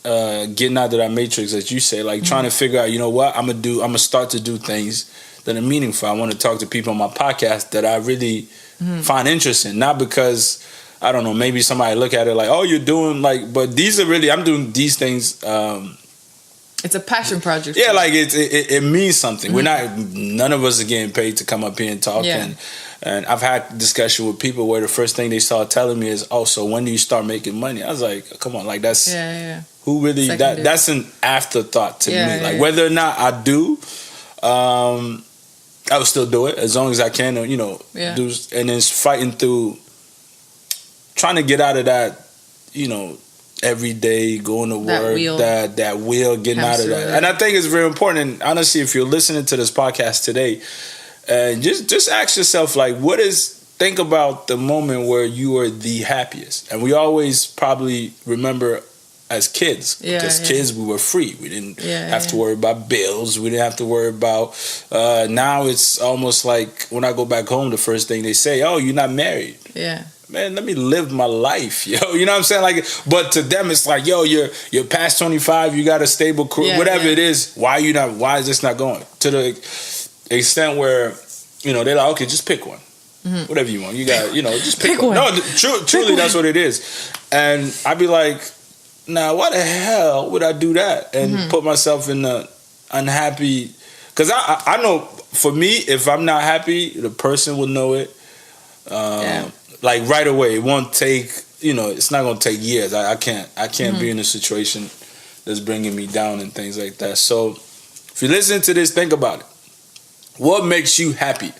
getting out of that matrix, as you say, like trying to figure out, you know what, I'm gonna start to do things that are meaningful. I want to talk to people on my podcast that I really find interesting, not because, I don't know, maybe somebody look at it like, oh, you're doing, like, but these are really, I'm doing these things. It's a passion project. Yeah, like it means something. None of us are getting paid to come up here and talk. Yeah. And I've had discussion with people where the first thing they start telling me is, oh, so when do you start making money? I was like, come on, like, that's who really, that's an afterthought to me. Like, whether or not I do, I would still do it as long as I can, you know, do, and then fighting through, trying to get out of that, you know, every day going to work, that wheel, getting out of that. And I think it's very important. And honestly, if you're listening to this podcast today, just ask yourself, like, think about the moment where you were the happiest. And we always probably remember as kids, because kids, we were free. We didn't have to worry about bills. We didn't have to worry about, now it's almost like when I go back home, the first thing they say, oh, you're not married. Yeah. man, let me live my life, yo. You know what I'm saying? Like, but to them, it's like, yo, you're past 25, you got a stable career, whatever it is. Why is this not going? To the extent where, you know, they're like, okay, just pick one. Whatever you want. You got, you know, just pick one. No, truly, that's what it is. And I'd be like, nah, why the hell would I do that and put myself in the unhappy? Because I know, for me, if I'm not happy, the person will know it. Like right away. It won't take, you know, it's not gonna take years. I can't be in a situation that's bringing me down and things like that. So if you listen to this, think about it. What makes you happy?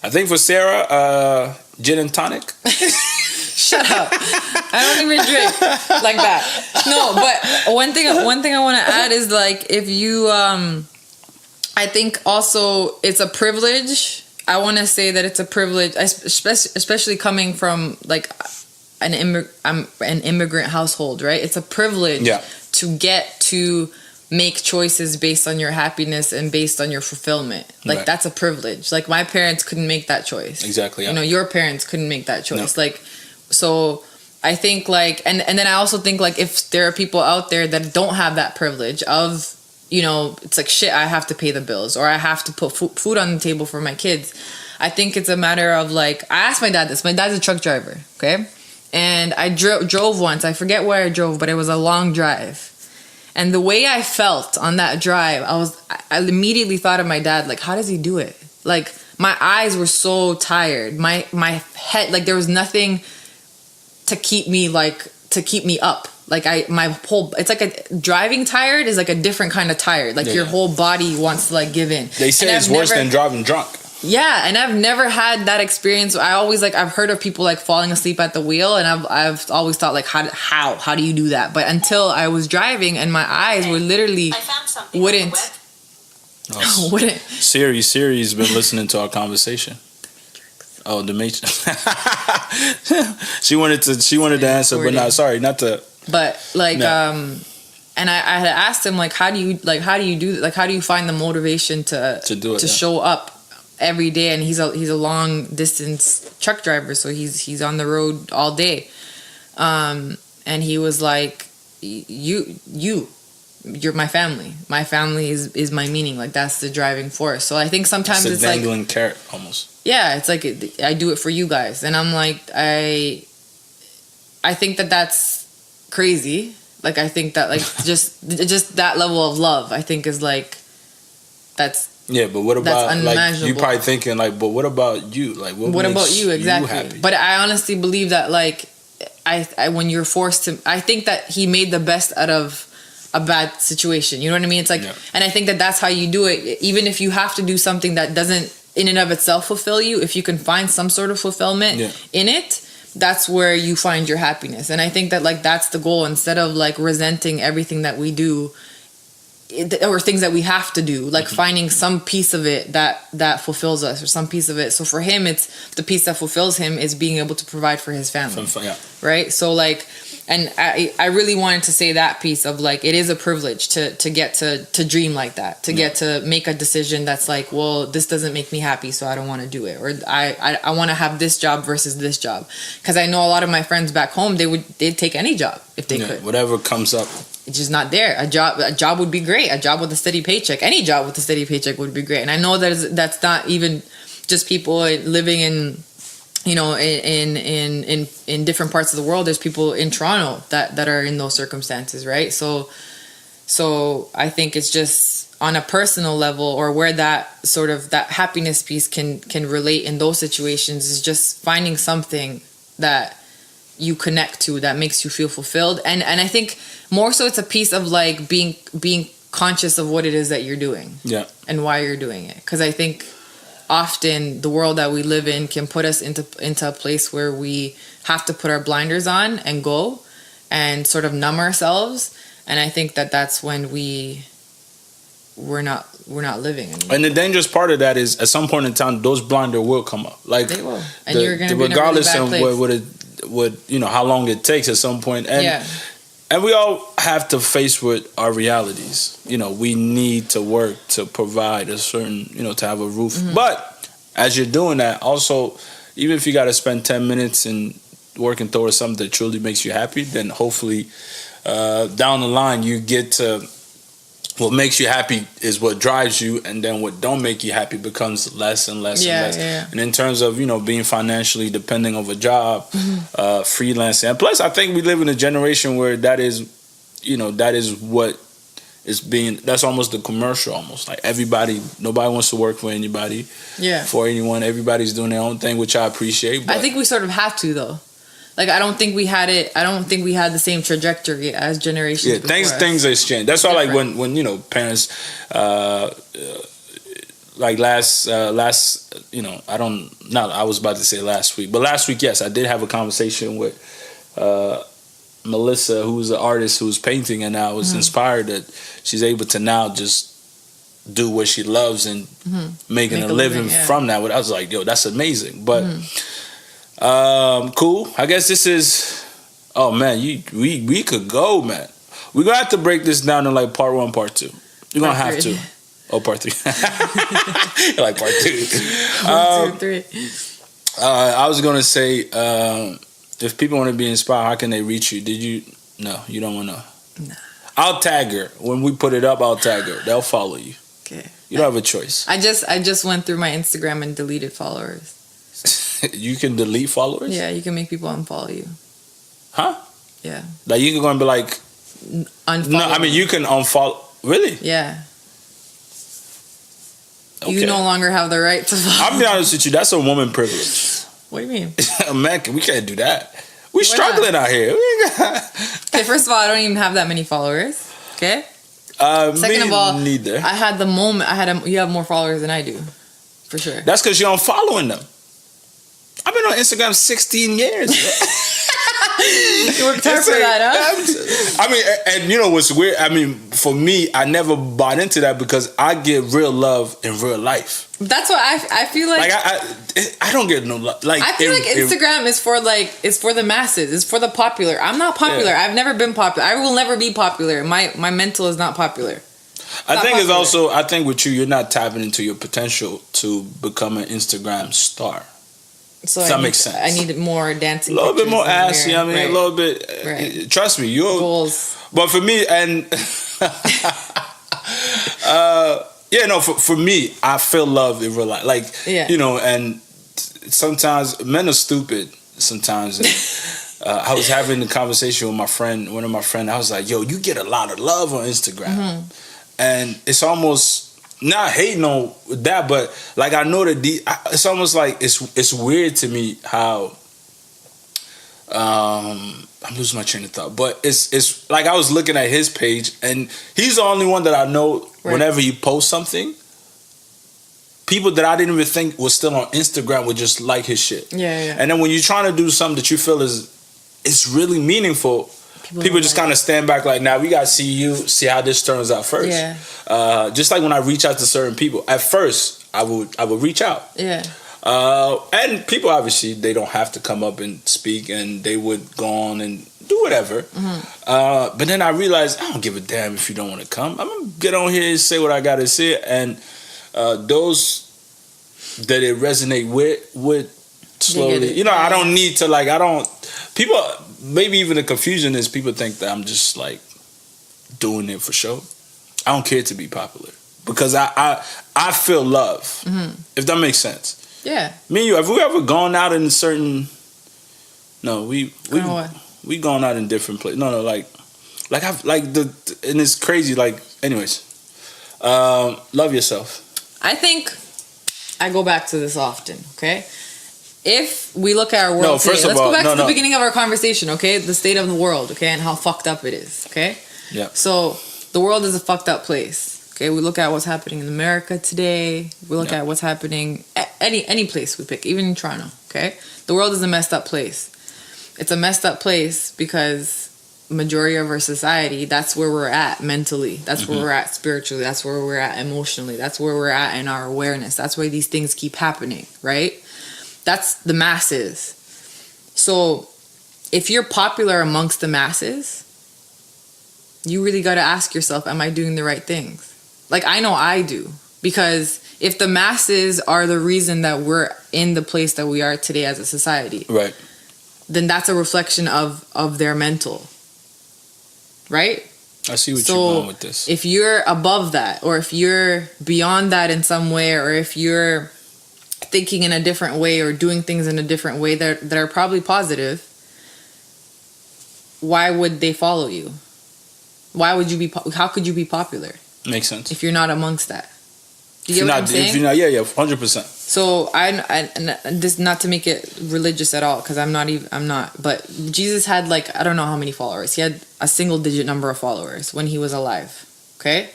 I think for Sara, gin and tonic. Shut up. I don't even drink like that. No, but one thing I want to add is like, if you I think also it's a privilege. I want to say that it's a privilege, especially coming from like an immigrant household, right? It's a privilege to get to make choices based on your happiness and based on your fulfillment. Like that's a privilege. Like my parents couldn't make that choice. Exactly. Yeah. You know, your parents couldn't make that choice. No. Like, so I think like, and then I also think like if there are people out there that don't have that privilege of, you know, it's like, shit, I have to pay the bills or I have to put food on the table for my kids. I think it's a matter of like, I asked my dad this. My dad's a truck driver, okay? And I drove once. I forget where I drove, but it was a long drive. And the way I felt on that drive, I immediately thought of my dad, like, how does he do it? Like, my eyes were so tired. My head, like, there was nothing to keep me up. Like, it's like driving tired is like a different kind of tired. Like, your whole body wants to, like, give in. They say it's worse than driving drunk. Yeah, and I've never had that experience. I always I've heard of people like falling asleep at the wheel, and I've always thought like how do you do that? But until I was driving and my eyes were literally wouldn't. Siri's been listening to our conversation. Oh, the Matrix. she wanted to answer, but not sorry, not to. But like and I had asked him like how do you find the motivation to do it, to show up every day? And he's a long distance truck driver, so he's on the road all day. And he was like, you're my family. My family is my meaning. Like that's the driving force. So I think sometimes it's like dangling carrot almost. Yeah, it's like I do it for you guys, and I'm like I think that's crazy. Like I think that like just that level of love I think is like that's. Yeah, but what about like you probably thinking like, but what about you? Like what about you exactly? You but I honestly believe that like I when you're forced to, I think that he made the best out of a bad situation. You know what I mean? It's like, and I think that that's how you do it. Even if you have to do something that doesn't in and of itself fulfill you, if you can find some sort of fulfillment in it, that's where you find your happiness. And I think that like that's the goal, instead of like resenting everything that we do or things that we have to do, like finding some piece of it that fulfills us, or some piece of it. So for him, it's the piece that fulfills him is being able to provide for his family. Right? So like, and I really wanted to say that piece of like, it is a privilege to get to dream like that, to get to make a decision that's like, well, this doesn't make me happy, so I don't want to do it. Or I want to have this job versus this job. Because I know a lot of my friends back home, they'd take any job if they could. Whatever comes up. It's just not there. A job would be great. A job with a steady paycheck. Any job with a steady paycheck would be great. And I know that's not even just people living in, you know, in different parts of the world. There's people in Toronto that are in those circumstances, right? So I think it's just on a personal level, or where that sort of that happiness piece can relate in those situations, is just finding something that you connect to that makes you feel fulfilled. And I think more so it's a piece of like being conscious of what it is that you're doing and why you're doing it. Because I think often the world that we live in can put us into a place where we have to put our blinders on and go and sort of numb ourselves. And I think that that's when we're not living anymore. And the dangerous part of that is at some point in time those blinders will come up. Like they will. And you're going to be regardless in a really bad place. What you know, how long it takes at some point. And we all have to face with our realities. You know, we need to work to provide a certain, you know, to have a roof. But as you're doing that, also, even if you got to spend 10 minutes and working towards something that truly makes you happy, then hopefully down the line you get to what makes you happy is what drives you, and then what don't make you happy becomes less and less and less. Yeah. And in terms of, being financially dependent of a job, freelancing, and plus I think we live in a generation where that is what is being, that's almost the commercial, almost like nobody wants to work for anybody, for anyone. Everybody's doing their own thing, which I appreciate. But I think we sort of have to, though. Like, I don't think we had the same trajectory as generations. Yeah, things have changed. That's why, like, when parents, like last, I was about to say last week, but last week, yes, I did have a conversation with Melissa, who's an artist who's painting, and I was inspired that she's able to now just do what she loves and making a living from that. I was like, yo, that's amazing. But cool. I guess this is. Oh man, we could go, man. We're gonna have to break this down to like part 1, part 2. You're gonna have to. Oh, part 3. Like part 2. 1, 2, 3. I was gonna say, if people want to be inspired, how can they reach you? No, you don't want to. No. I'll tag her when we put it up. I'll tag her. They'll follow you. Okay. You don't have a choice. I just went through my Instagram and deleted followers. You can delete followers? Yeah, you can make people unfollow you. Huh? Yeah. Like you can go and be like, unfollow. No, I mean you can unfollow. Really? Yeah. Okay. You no longer have the right to follow. I'll be honest with you. That's a woman privilege. What do you mean? Man, we can't do that. We struggling out here. Okay, first of all, I don't even have that many followers. Okay. Second of all, neither. I had the moment. You have more followers than I do, for sure. That's because you're unfollowing them. I've been on Instagram 16 years. You worked hard for that, huh? I mean, and you know what's weird? I mean, for me, I never bought into that because I get real love in real life. That's what I feel like. I don't get no love. Like I feel like Instagram is for the masses. It's for the popular. I'm not popular. Yeah. I've never been popular. I will never be popular. My mental is not popular. I think it's also. I think with you're not tapping into your potential to become an Instagram star. So that makes sense. I need more dancing. A little bit more ass, you know what I mean? Right. A little bit. Right. Trust me, goals. But for me, and for me, I feel love in real life. Like, and sometimes men are stupid. Sometimes, and, I was having a conversation with one of my friends. I was like, "Yo, you get a lot of love on Instagram," and it's almost. Not hating on that, but like I know that it's almost like it's weird to me how I'm losing my train of thought. But it's like I was looking at his page, and he's the only one that I know. Right. Whenever he posts something, people that I didn't even think was still on Instagram would just like his shit. Yeah. And then when you're trying to do something that you feel it's really meaningful. People just kind of stand back like, now we got to see how this turns out first. Yeah. Just like when I reach out to certain people, at first I would reach out. Yeah. And people obviously they don't have to come up and speak, and they would go on and do whatever. But then I realized I don't give a damn if you don't want to come. I'm gonna get on here and say what I got to say, and those that it resonate with slowly. I don't need to people. Maybe even the confusion is people think that I'm just like doing it for show. I don't care to be popular because I feel love. If that makes sense. Yeah. Me and you, have we ever gone out in certain? No, we gone out in different places. No, and it's crazy. Like, anyways, love yourself. I think I go back to this often. Okay. If we look at our world today, let's go back to the beginning of our conversation, okay? The state of the world, okay? And how fucked up it is, okay? Yeah. So, the world is a fucked up place, okay? We look at what's happening in America today. We look at what's happening any place we pick, even in Toronto, okay? The world is a messed up place. It's a messed up place because majority of our society, that's where we're at mentally. That's where we're at spiritually. That's where we're at emotionally. That's where we're at in our awareness. That's why these things keep happening, right? That's the masses. So if you're popular amongst the masses, you really got to ask yourself, am I doing the right things? Like, I know I do. Because if the masses are the reason that we're in the place that we are today as a society. Right. then that's a reflection of their mental, right? I see what you're going with this. If you're above that, or if you're beyond that in some way, or if you're thinking in a different way or doing things in a different way that are probably positive, why would they follow you? Why would you be? How could you be popular? Makes sense. If you're not amongst that. Do you get what I'm saying? If you're not, yeah, 100%. So I this, not to make it religious at all, because I'm not. But Jesus had, like, I don't know how many followers. He had a single digit number of followers when he was alive. Okay.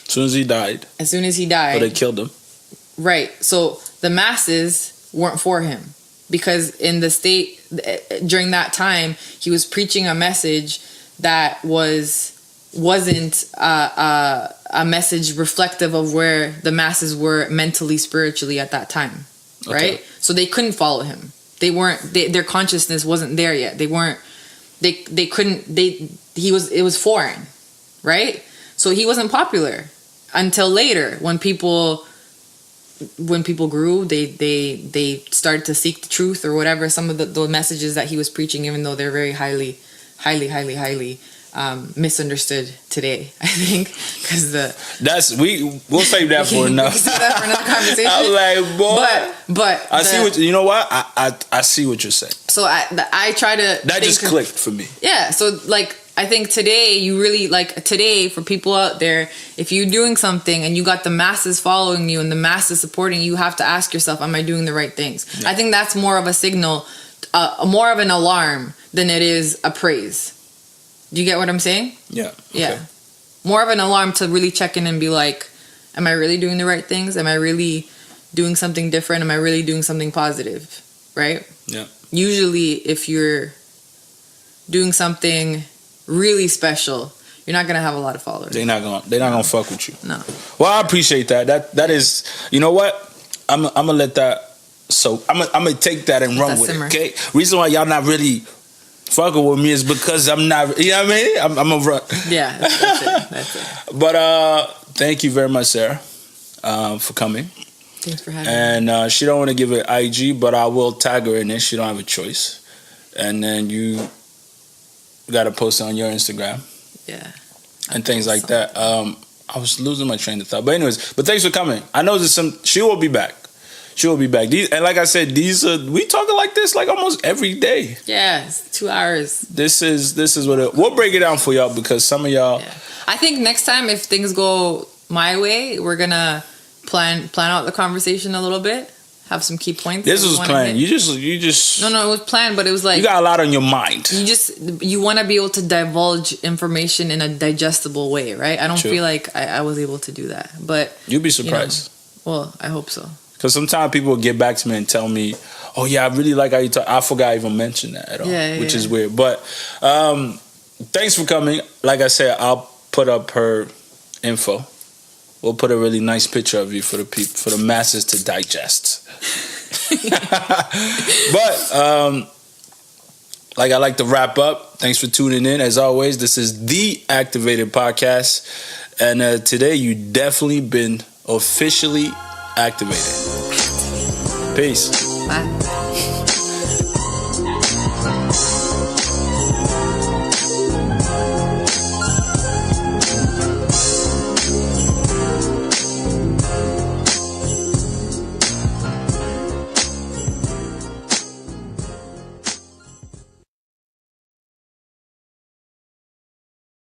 As soon as he died. But they killed him. Right. So the masses weren't for him, because in the state during that time he was preaching a message that wasn't a message reflective of where the masses were mentally, spiritually at that time, right? Okay. So they couldn't follow him. Their consciousness wasn't there yet. It was foreign, right? So he wasn't popular until later, when people grew, they started to seek the truth or whatever, some of the messages that he was preaching, even though they're very highly misunderstood today, I think, because we'll save that for another. Conversation. I'm like, boy, but I see what you know. What I see what you're saying. So I try to. That just clicked for me. Yeah. So, like, I think today, you really, like, today, for people out there, if you're doing something and you got the masses following you and the masses supporting you, you have to ask yourself, am I doing the right things? Yeah. I think that's more of a signal, more of an alarm than it is a praise. Do you get what I'm saying? Yeah. Okay. Yeah. More of an alarm to really check in and be like, am I really doing the right things? Am I really doing something different? Am I really doing something positive? Right? Yeah. Usually, if you're doing something really special, you're not gonna have a lot of followers. They're not gonna fuck with you. No. Well, I appreciate that. That is, you know what? I'm gonna let that. So I'm gonna take that and run with it. Okay. Reason why y'all not really fucking with me is because I'm not. You know what I mean? I'm a run. Yeah. That's it. But thank you very much, Sarah, for coming. Thanks for having me. And she don't want to give it IG, but I will tag her in it. She don't have a choice. And then you got to post it on your Instagram. Yeah. And things like that. I was losing my train of thought. But anyways, but thanks for coming. I know she will be back. She will be back. And like I said, we talking like this like almost every day. Yeah, it's 2 hours. This is what we'll break it down for y'all, because some of y'all. Yeah. I think next time, if things go my way, we're gonna plan out the conversation a little bit. Have some key points. This was planned. You just. No, it was planned, but it was like you got a lot on your mind. You want to be able to divulge information in a digestible way, right? I don't feel like I was able to do that, but you'd be surprised. Well, I hope so. Because sometimes people will get back to me and tell me, "Oh yeah, I really like how you talk." I forgot I even mentioned that at all, which is weird. But thanks for coming. Like I said, I'll put up her info. We'll put a really nice picture of you for the masses to digest. But like I like to wrap up. Thanks for tuning in. As always, this is the Activated Podcast, and today you definitely been officially activated. Peace. Bye.